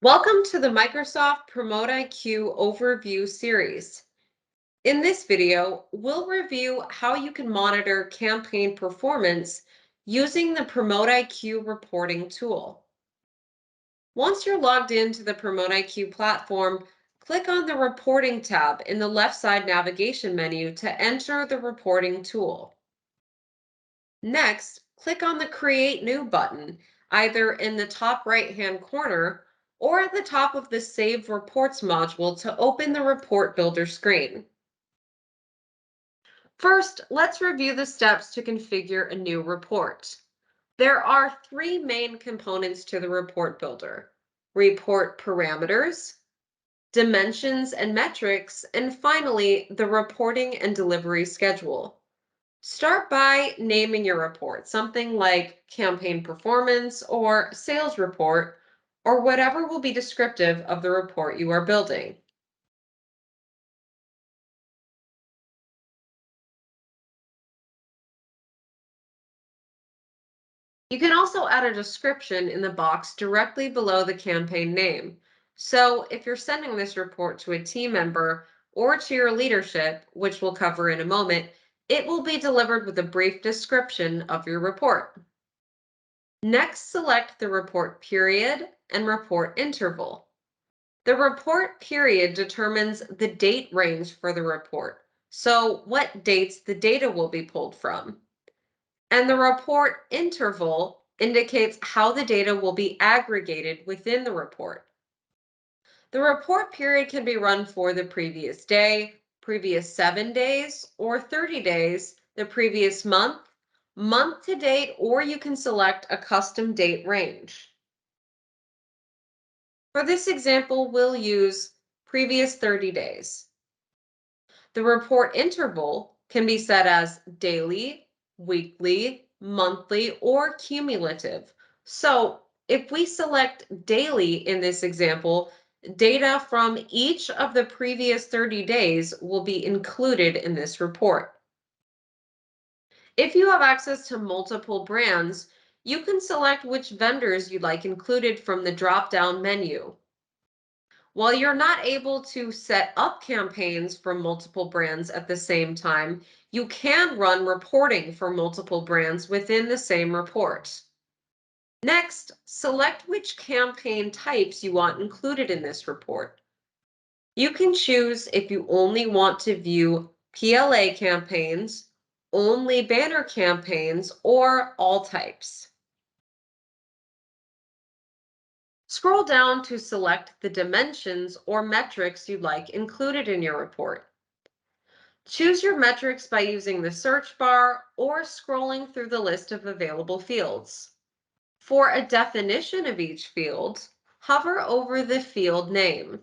Welcome to the Microsoft Promote IQ Overview series. In this video, we'll review how you can monitor campaign performance using the Promote IQ reporting tool. Once you're logged into the Promote IQ platform, click on the Reporting tab in the left side navigation menu to enter the reporting tool. Next, click on the Create New button, either in the top right-hand corner or at the top of the Save Reports module to open the Report Builder screen. First, let's review the steps to configure a new report. There are three main components to the Report Builder: report parameters, dimensions and metrics, and finally, the reporting and delivery schedule. Start by naming your report, something like campaign performance or sales report, or whatever will be descriptive of the report you are building. You can also add a description in the box directly below the campaign name. So if you're sending this report to a team member or to your leadership, which we'll cover in a moment, it will be delivered with a brief description of your report. Next, select the report period and report interval. The report period determines the date range for the report, so what dates the data will be pulled from. And the report interval indicates how the data will be aggregated within the report. The report period can be run for the previous day, previous 7 days, or 30 days, the previous month, month to date, or you can select a custom date range. For this example, we'll use previous 30 days. The report interval can be set as daily, weekly, monthly, or cumulative. So if we select daily in this example, data from each of the previous 30 days will be included in this report. If you have access to multiple brands, you can select which vendors you'd like included from the drop-down menu. While you're not able to set up campaigns for multiple brands at the same time, you can run reporting for multiple brands within the same report. Next, select which campaign types you want included in this report. You can choose if you only want to view PLA campaigns, only banner campaigns, or all types. Scroll down to select the dimensions or metrics you'd like included in your report. Choose your metrics by using the search bar or scrolling through the list of available fields. For a definition of each field, hover over the field name.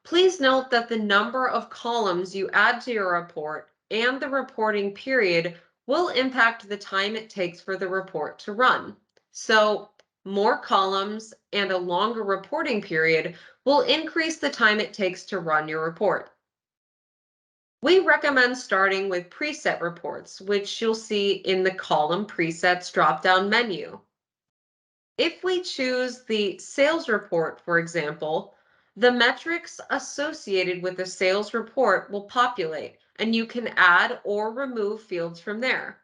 Please note that the number of columns you add to your report and the reporting period will impact the time it takes for the report to run. So, more columns and a longer reporting period will increase the time it takes to run your report. We recommend starting with preset reports, which you'll see in the column presets drop-down menu. If we choose the sales report, for example, the metrics associated with the sales report will populate, and you can add or remove fields from there.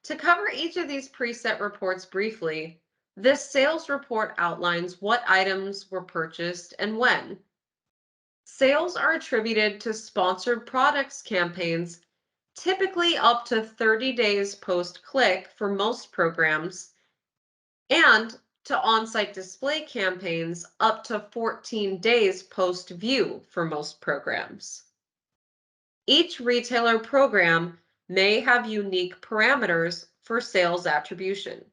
To cover each of these preset reports briefly, this sales report outlines what items were purchased and when. Sales are attributed to sponsored products campaigns, typically up to 30 days post-click for most programs, and to on-site display campaigns up to 14 days post-view for most programs. Each retailer program may have unique parameters for sales attribution.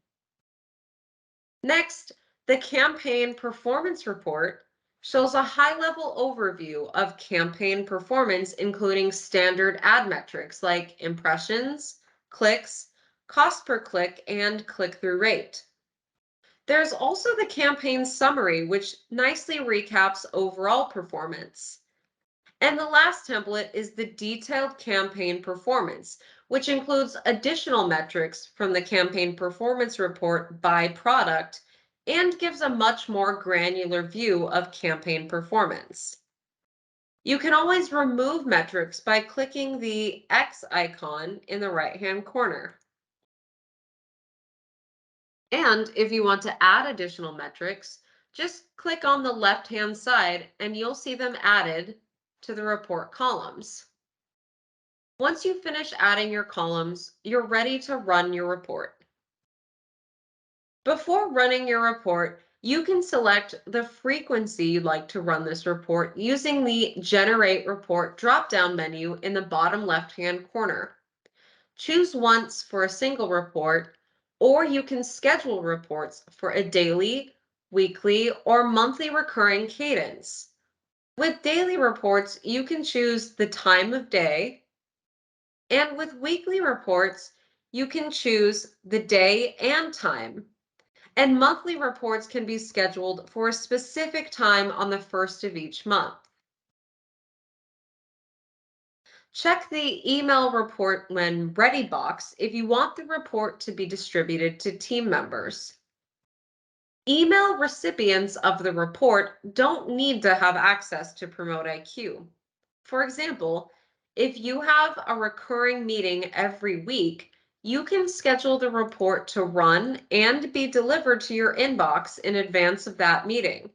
Next, the campaign performance report shows a high-level overview of campaign performance, including standard ad metrics like impressions, clicks, cost per click, and click-through rate. There's also the campaign summary, which nicely recaps overall performance. And the last template is the detailed campaign performance, which includes additional metrics from the campaign performance report by product and gives a much more granular view of campaign performance. You can always remove metrics by clicking the X icon in the right-hand corner. And if you want to add additional metrics, just click on the left-hand side and you'll see them added to the report columns. Once you finish adding your columns, you're ready to run your report. Before running your report, you can select the frequency you'd like to run this report using the Generate Report drop-down menu in the bottom left-hand corner. Choose once for a single report, or you can schedule reports for a daily, weekly, or monthly recurring cadence. With daily reports, you can choose the time of day, and with weekly reports, you can choose the day and time. And monthly reports can be scheduled for a specific time on the first of each month. Check the email report when ready box if you want the report to be distributed to team members. Email recipients of the report don't need to have access to Promote IQ. For example, if you have a recurring meeting every week, you can schedule the report to run and be delivered to your inbox in advance of that meeting.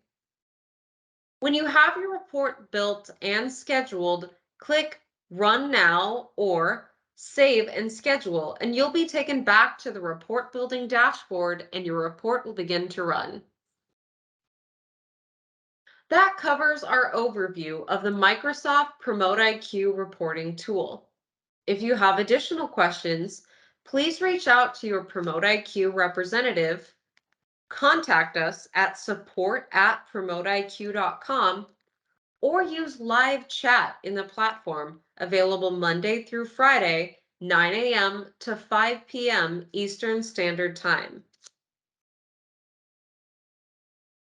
When you have your report built and scheduled, click Run Now or Save and Schedule, and you'll be taken back to the report building dashboard and your report will begin to run. That covers our overview of the Microsoft Promote IQ reporting tool. If you have additional questions, please reach out to your Promote IQ representative, contact us at support@promoteiq.com, or use live chat in the platform available Monday through Friday, 9 a.m. to 5 p.m. Eastern Standard Time.